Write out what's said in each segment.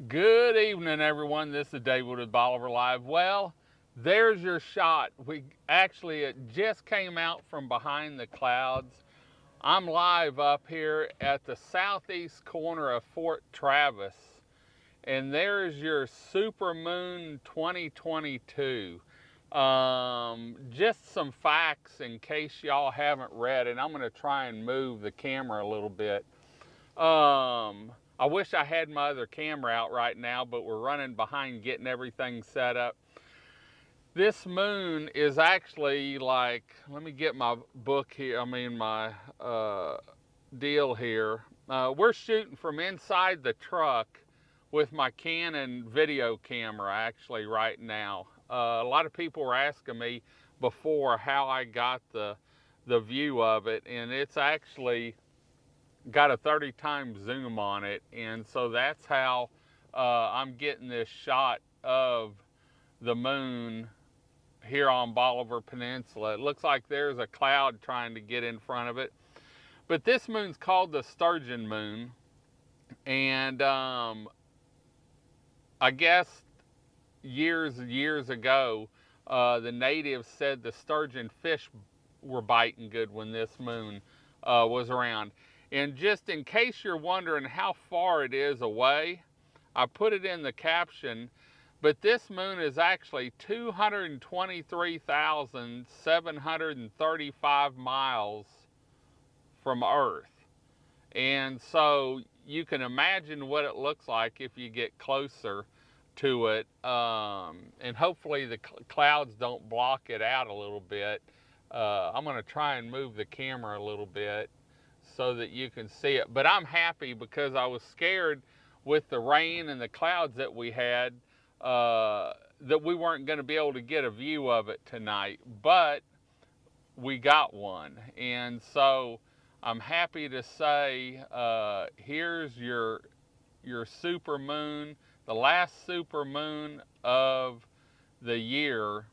Good evening, everyone. This is David with Bolivar Live. Well, there's your shot. It just came out from behind the clouds. I'm live up here at the southeast corner of Fort Travis, and there's your super moon 2022. Just some facts in case y'all haven't read, and I'm going to try and move the camera a little bit. I wish I had my other camera out right now, but we're running behind getting everything set up. This moon is actually like, let me get my book here, my deal here. We're shooting from inside the truck with my Canon video camera actually right now. A lot of people were asking me before how I got the view of it, and it's actually got a 30 times zoom on it, and so that's how I'm getting this shot of the moon here on Bolivar Peninsula. It looks like there's a cloud trying to get in front of it, but this moon's called the sturgeon moon, and I guess years ago the natives said the sturgeon fish were biting good when this moon was around. And just in case you're wondering how far it is away, I put it in the caption, but this moon is actually 223,735 miles from Earth. And so you can imagine what it looks like if you get closer to it. And hopefully the clouds don't block it out a little bit. I'm going to try and move the camera a little bit so that you can see it. But I'm happy because I was scared with the rain and the clouds that we had that we weren't going to be able to get a view of it tonight. But we got one. And so I'm happy to say here's your super moon, the last super moon of the year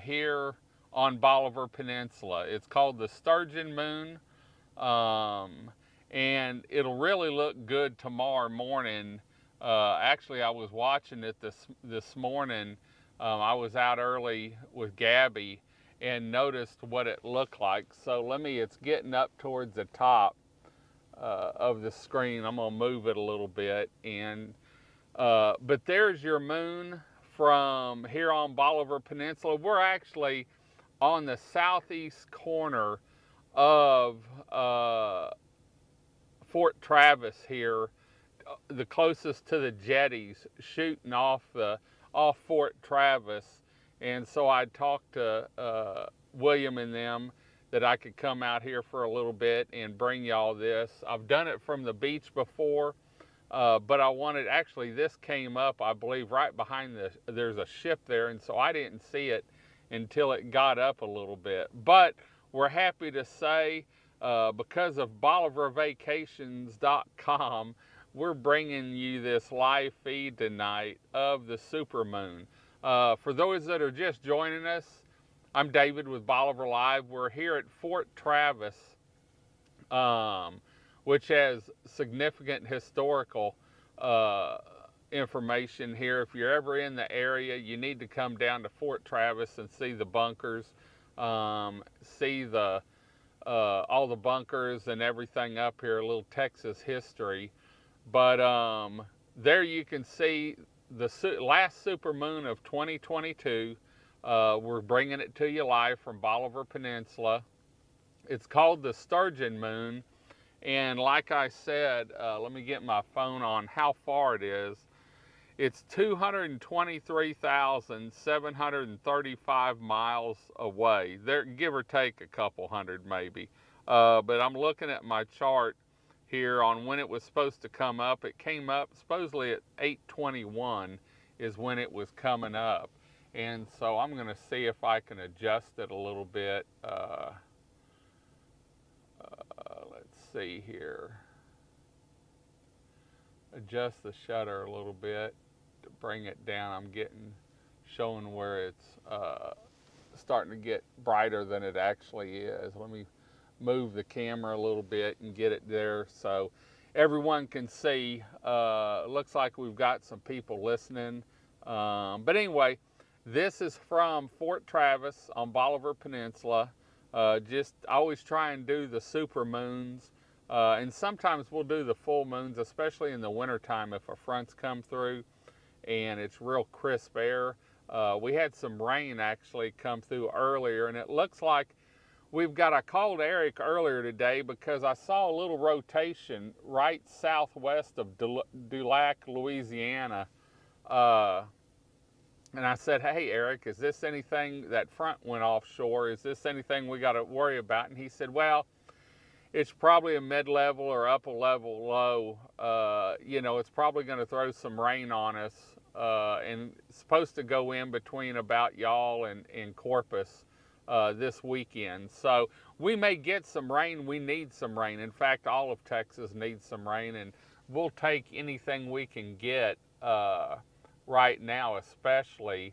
here on Bolivar Peninsula. It's called the Sturgeon Moon, and it'll really look good tomorrow morning. Actually, I was watching it this morning. I was out early with Gabby and noticed what it looked like. So it's getting up towards the top of the screen. I'm gonna move it a little bit, and but there's your moon from here on Bolivar Peninsula. We're actually on the southeast corner of Fort Travis here, the closest to the jetties, shooting off Fort Travis. And so I talked to William and them that I could come out here for a little bit and bring y'all this. I've done it from the beach before, but I wanted, actually this came up, I believe, right behind there's a ship there, and so I didn't see it until it got up a little bit. But we're happy to say, because of BolivarVacations.com, we're bringing you this live feed tonight of the supermoon. For those that are just joining us, I'm David with Bolivar Live. We're here at Fort Travis, which has significant historical information here. If you're ever in the area, you need to come down to Fort Travis and see the bunkers, see all the bunkers and everything up here, a little Texas history. But there you can see the last supermoon of 2022. We're bringing it to you live from Bolivar Peninsula. It's called the Sturgeon Moon. And like I said, let me get my phone on how far it is. It's 223,735 miles away. There, give or take a couple hundred maybe. But I'm looking at my chart here on when it was supposed to come up. It came up supposedly at 8:21 is when it was coming up. And so I'm going to see if I can adjust it a little bit. Let's see here. Adjust the shutter a little bit to bring it down. I'm showing where it's starting to get brighter than it actually is. Let me move the camera a little bit and get it there. So everyone can see. Looks like we've got some people listening. But anyway, this is from Fort Travis on Bolivar Peninsula. Just always try and do the super moons. And sometimes we'll do the full moons, especially in the wintertime if a front's come through and it's real crisp air. We had some rain actually come through earlier, and it looks like I called Eric earlier today because I saw a little rotation right southwest of Dulac, Louisiana. And I said, hey, Eric, is this anything, that front went offshore, is this anything we got to worry about? And he said, well, it's probably a mid-level or upper-level low. You know, it's probably going to throw some rain on us, and it's supposed to go in between about y'all and Corpus this weekend. So we may get some rain. We need some rain. In fact, all of Texas needs some rain, and we'll take anything we can get right now, especially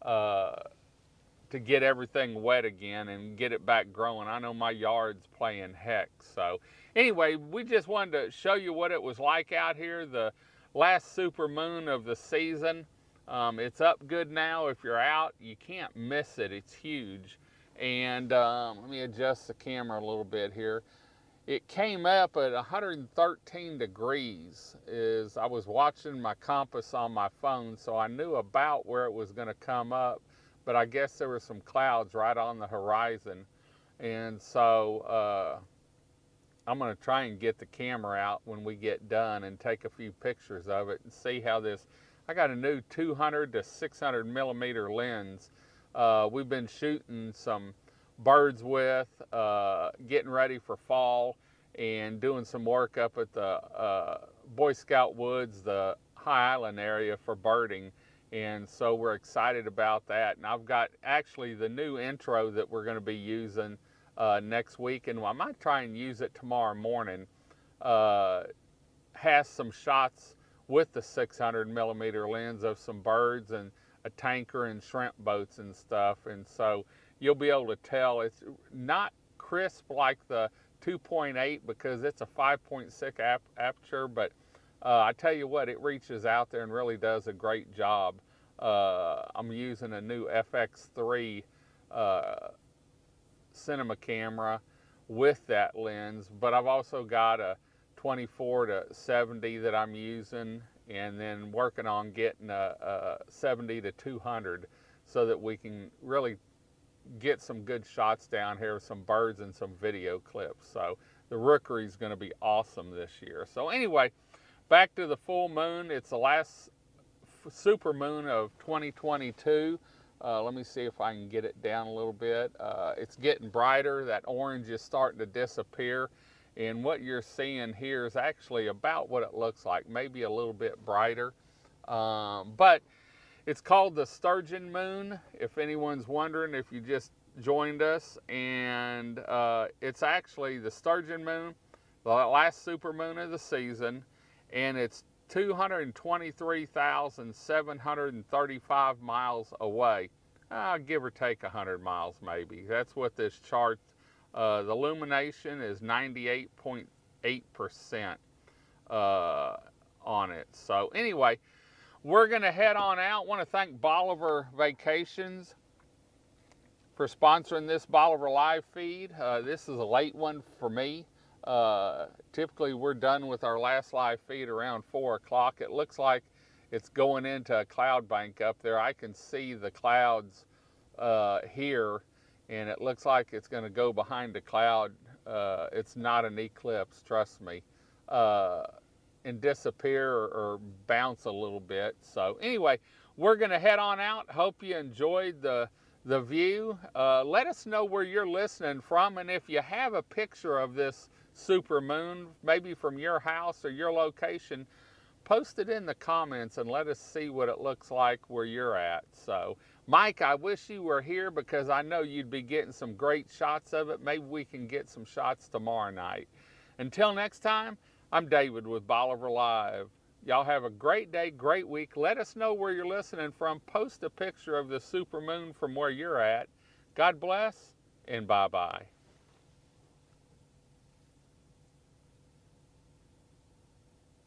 to get everything wet again and get it back growing. I know my yard's playing heck. So anyway, we just wanted to show you what it was like out here, the last super moon of the season. It's up good now. If you're out, you can't miss it. It's huge. And let me adjust the camera a little bit here. It came up at 113 degrees. I was watching my compass on my phone, so I knew about where it was going to come up, but I guess there were some clouds right on the horizon. And so I'm going to try and get the camera out when we get done and take a few pictures of it and see how this, I got a new 200 to 600 millimeter lens. We've been shooting some birds with, getting ready for fall, and doing some work up at the Boy Scout Woods, the High Island area, for birding. And so we're excited about that. And I've got actually the new intro that we're going to be using next week, and I might try and use it tomorrow morning. Has some shots with the 600 millimeter lens of some birds and a tanker and shrimp boats and stuff. And so you'll be able to tell. It's not crisp like the 2.8 because it's a 5.6 aperture, but I tell you what, it reaches out there and really does a great job. I'm using a new FX3 cinema camera with that lens, but I've also got a 24 to 70 that I'm using, and then working on getting a 70 to 200 so that we can really get some good shots down here of some birds and some video clips. So the rookery is going to be awesome this year. So anyway, back to the full moon. It's the last super moon of 2022. Let me see if I can get it down a little bit. It's getting brighter. That orange is starting to disappear. And what you're seeing here is actually about what it looks like, maybe a little bit brighter. But it's called the Sturgeon Moon, if anyone's wondering, if you just joined us. And it's actually the Sturgeon Moon, the last super moon of the season, and it's 223,735 miles away. Give or take 100 miles maybe. That's what this chart, the illumination is 98.8% on it. So anyway, we're going to head on out. I want to thank Bolivar Vacations for sponsoring this Bolivar Live feed. This is a late one for me. Typically we're done with our last live feed around 4 o'clock. It looks like it's going into a cloud bank up there. I can see the clouds here, and it looks like it's going to go behind a cloud. It's not an eclipse, trust me, and disappear or bounce a little bit. So anyway, we're going to head on out. Hope you enjoyed the view. Let us know where you're listening from, and if you have a picture of this super moon, maybe from your house or your location, post it in the comments and let us see what it looks like where you're at. So Mike, I wish you were here because I know you'd be getting some great shots of it. Maybe we can get some shots tomorrow night. Until next time, I'm David with Bolivar Live. Y'all have a great day, great week. Let us know where you're listening from. Post a picture of the super moon from where you're at. God bless, and bye-bye.